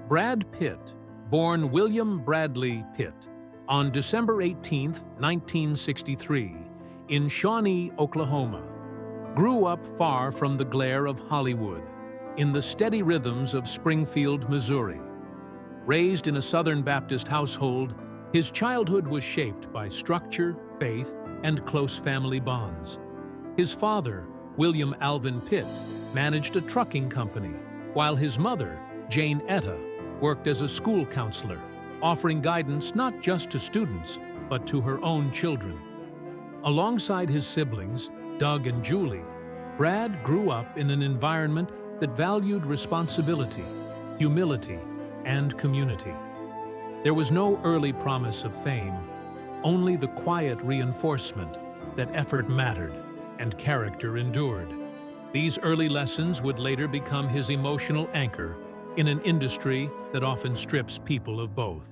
Brad Pitt, born William Bradley Pitt, on December 18, 1963, in Shawnee, Oklahoma, grew up far from the glare of Hollywood, in the steady rhythms of Springfield, Missouri. Raised in a Southern Baptist household, his childhood was shaped by structure, faith, and close family bonds. His father, William Alvin Pitt, managed a trucking company, while his mother, Jane Etta, worked as a school counselor, offering guidance not just to students, but to her own children. Alongside his siblings, Doug and Julie, Brad grew up in an environment that valued responsibility, humility, and community. There was no early promise of fame, only the quiet reinforcement that effort mattered and character endured. These early lessons would later become his emotional anchor in an industry that often strips people of both.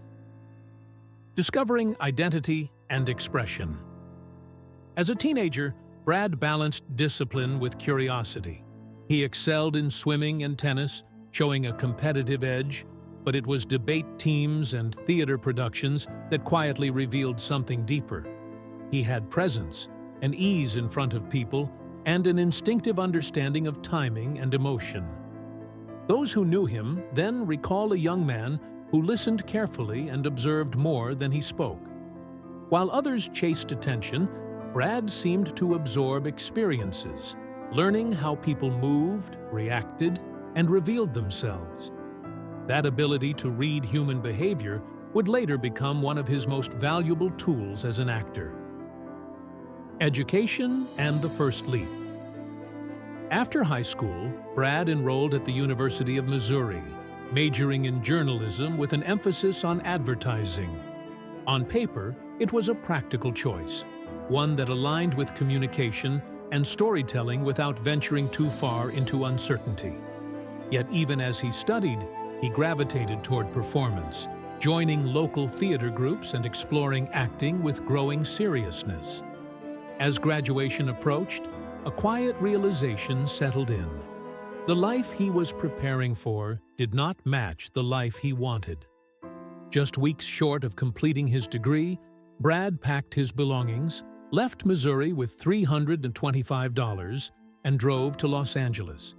Discovering identity and expression. As a teenager, Brad balanced discipline with curiosity. He excelled in swimming and tennis, showing a competitive edge, but it was debate teams and theater productions that quietly revealed something deeper. He had presence, an ease in front of people, and an instinctive understanding of timing and emotion. Those who knew him then recall a young man who listened carefully and observed more than he spoke. While others chased attention, Brad seemed to absorb experiences, learning how people moved, reacted, and revealed themselves. That ability to read human behavior would later become one of his most valuable tools as an actor. Education and the first leap. After high school, Brad enrolled at the University of Missouri, majoring in journalism with an emphasis on advertising. On paper, it was a practical choice, one that aligned with communication and storytelling without venturing too far into uncertainty. Yet even as he studied, he gravitated toward performance, joining local theater groups and exploring acting with growing seriousness. As graduation approached, a quiet realization settled in. The life he was preparing for did not match the life he wanted. Just weeks short of completing his degree, Brad packed his belongings, left Missouri with $325, and drove to Los Angeles.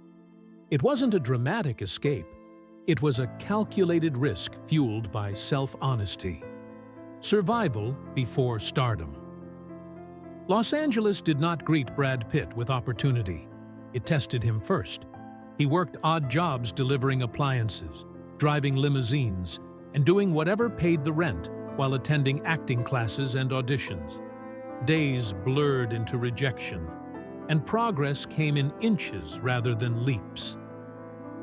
It wasn't a dramatic escape. It was a calculated risk fueled by self-honesty. Survival before stardom. Los Angeles did not greet Brad Pitt with opportunity. It tested him first. He worked odd jobs delivering appliances, driving limousines, and doing whatever paid the rent while attending acting classes and auditions. Days blurred into rejection, and progress came in inches rather than leaps.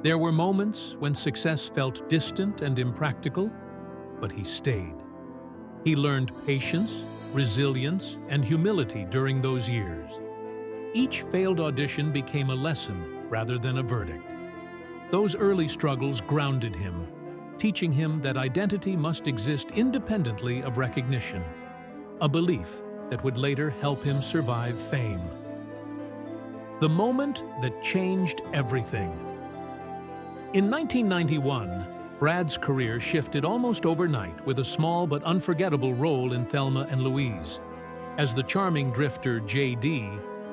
There were moments when success felt distant and impractical, but he stayed. He learned patience, resilience, and humility during those years. Each failed audition became a lesson rather than a verdict. Those early struggles grounded him, teaching him that identity must exist independently of recognition, a belief that would later help him survive fame. The moment that changed everything. In 1991, Brad's career shifted almost overnight with a small but unforgettable role in Thelma and Louise. As the charming drifter J.D.,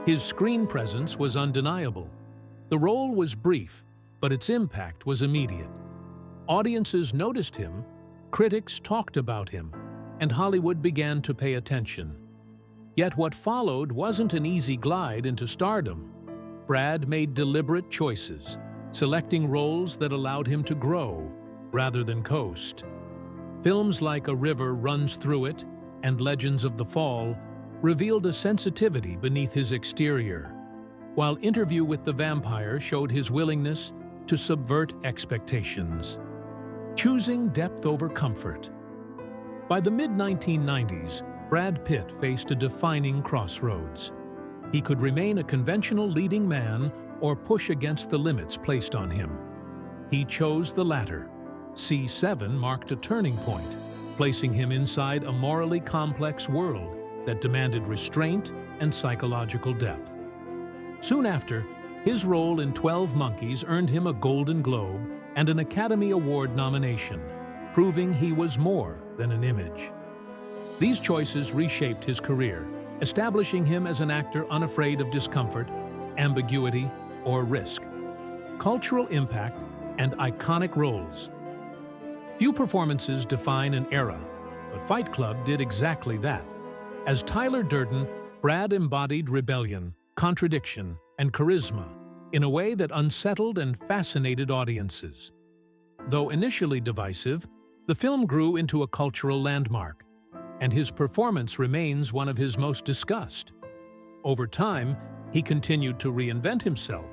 his screen presence was undeniable. The role was brief, but its impact was immediate. Audiences noticed him, critics talked about him, and Hollywood began to pay attention. Yet what followed wasn't an easy glide into stardom. Brad made deliberate choices, selecting roles that allowed him to grow rather than coast. Films like A River Runs Through It and Legends of the Fall revealed a sensitivity beneath his exterior, while Interview with the Vampire showed his willingness to subvert expectations, choosing depth over comfort. By the mid-1990s, Brad Pitt faced a defining crossroads. He could remain a conventional leading man or push against the limits placed on him. He chose the latter. C7 marked a turning point, placing him inside a morally complex world that demanded restraint and psychological depth. Soon after, his role in 12 Monkeys earned him a Golden Globe and an Academy Award nomination, proving he was more than an image. These choices reshaped his career, establishing him as an actor unafraid of discomfort, ambiguity, or risk. Cultural impact and iconic roles. Few performances define an era, but Fight Club did exactly that. As Tyler Durden, Brad embodied rebellion, contradiction, and charisma in a way that unsettled and fascinated audiences. Though initially divisive, the film grew into a cultural landmark, and his performance remains one of his most discussed. Over time, he continued to reinvent himself,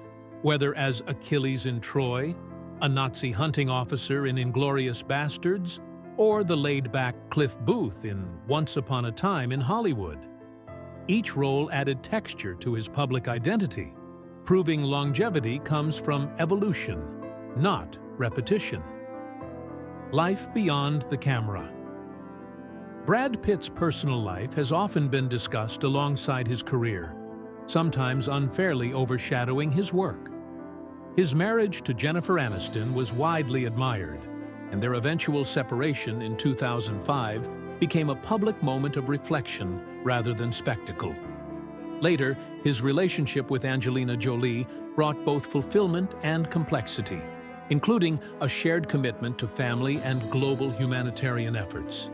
whether as Achilles in Troy, a Nazi hunting officer in Inglourious Basterds, or the laid-back Cliff Booth in Once Upon a Time in Hollywood. Each role added texture to his public identity, proving longevity comes from evolution, not repetition. Life beyond the camera. Brad Pitt's personal life has often been discussed alongside his career, sometimes unfairly overshadowing his work. His marriage to Jennifer Aniston was widely admired, and their eventual separation in 2005 became a public moment of reflection rather than spectacle. Later, his relationship with Angelina Jolie brought both fulfillment and complexity, including a shared commitment to family and global humanitarian efforts.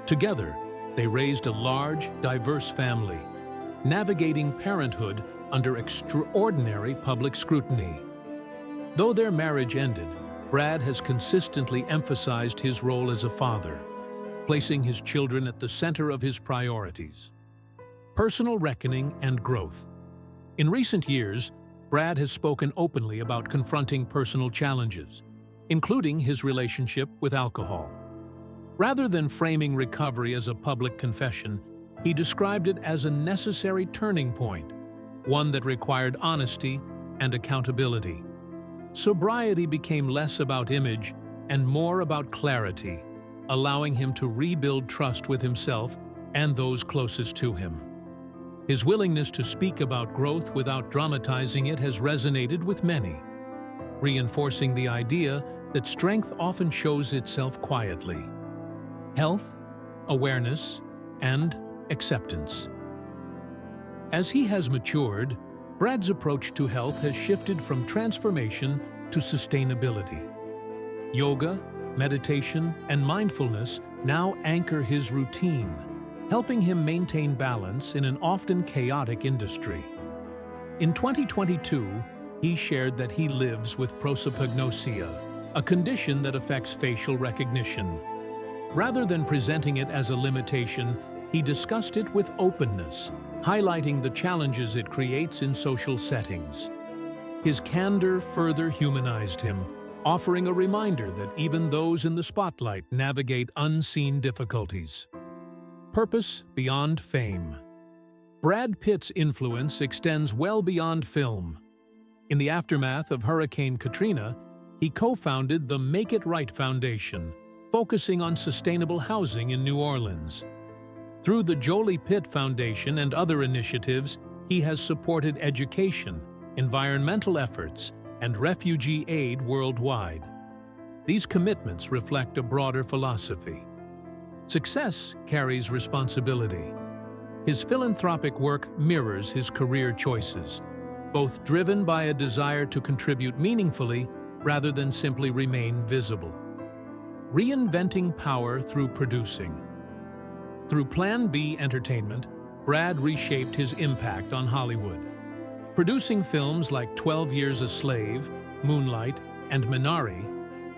Together, they raised a large, diverse family, navigating parenthood under extraordinary public scrutiny. Though their marriage ended, Brad has consistently emphasized his role as a father, placing his children at the center of his priorities. Personal reckoning and growth. In recent years, Brad has spoken openly about confronting personal challenges, including his relationship with alcohol. Rather than framing recovery as a public confession, he described it as a necessary turning point, one that required honesty and accountability. Sobriety became less about image and more about clarity, allowing him to rebuild trust with himself and those closest to him. His willingness to speak about growth without dramatizing it has resonated with many, reinforcing the idea that strength often shows itself quietly. Health, awareness, and acceptance. As he has matured, Brad's approach to health has shifted from transformation to sustainability. Yoga, meditation, and mindfulness now anchor his routine, helping him maintain balance in an often chaotic industry. In 2022, he shared that he lives with prosopagnosia, a condition that affects facial recognition. Rather than presenting it as a limitation, he discussed it with openness, highlighting the challenges it creates in social settings. His candor further humanized him, offering a reminder that even those in the spotlight navigate unseen difficulties. Purpose beyond fame. Brad Pitt's influence extends well beyond film. In the aftermath of Hurricane Katrina, he co-founded the Make It Right Foundation, focusing on sustainable housing in New Orleans. Through the Jolie Pitt Foundation and other initiatives, he has supported education, environmental efforts, and refugee aid worldwide. These commitments reflect a broader philosophy. Success carries responsibility. His philanthropic work mirrors his career choices, both driven by a desire to contribute meaningfully rather than simply remain visible. Reinventing power through producing. Through Plan B Entertainment, Brad reshaped his impact on Hollywood. Producing films like 12 Years a Slave, Moonlight, and Minari,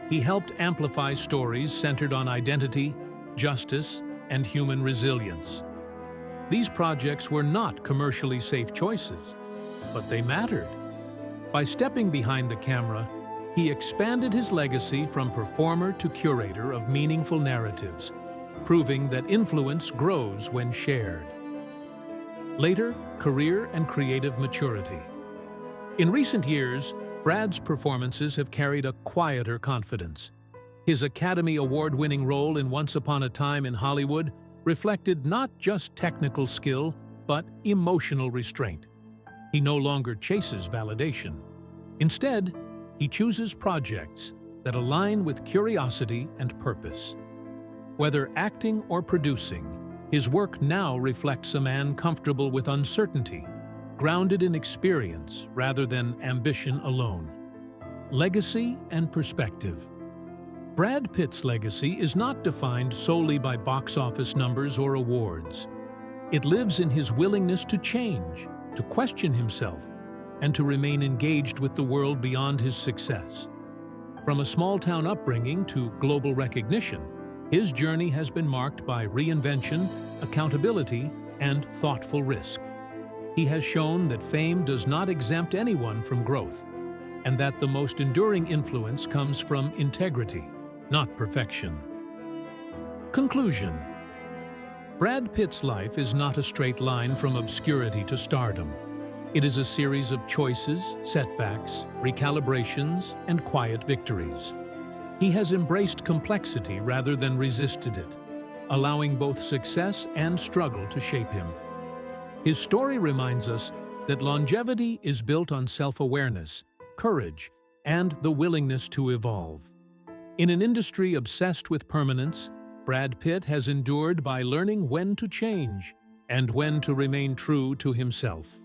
he helped amplify stories centered on identity, justice, and human resilience. These projects were not commercially safe choices, but they mattered. By stepping behind the camera, he expanded his legacy from performer to curator of meaningful narratives, proving that influence grows when shared. Later, career and creative maturity. In recent years, Brad's performances have carried a quieter confidence. His Academy Award-winning role in Once Upon a Time in Hollywood reflected not just technical skill, but emotional restraint. He no longer chases validation. Instead, he chooses projects that align with curiosity and purpose. Whether acting or producing, his work now reflects a man comfortable with uncertainty, grounded in experience rather than ambition alone. Legacy and perspective. Brad Pitt's legacy is not defined solely by box office numbers or awards. It lives in his willingness to change, to question himself, and to remain engaged with the world beyond his success. From a small-town upbringing to global recognition, his journey has been marked by reinvention, accountability, and thoughtful risk. He has shown that fame does not exempt anyone from growth, and that the most enduring influence comes from integrity, not perfection. Conclusion. Brad Pitt's life is not a straight line from obscurity to stardom. It is a series of choices, setbacks, recalibrations, and quiet victories. He has embraced complexity rather than resisted it, allowing both success and struggle to shape him. His story reminds us that longevity is built on self-awareness, courage, and the willingness to evolve. In an industry obsessed with permanence, Brad Pitt has endured by learning when to change and when to remain true to himself.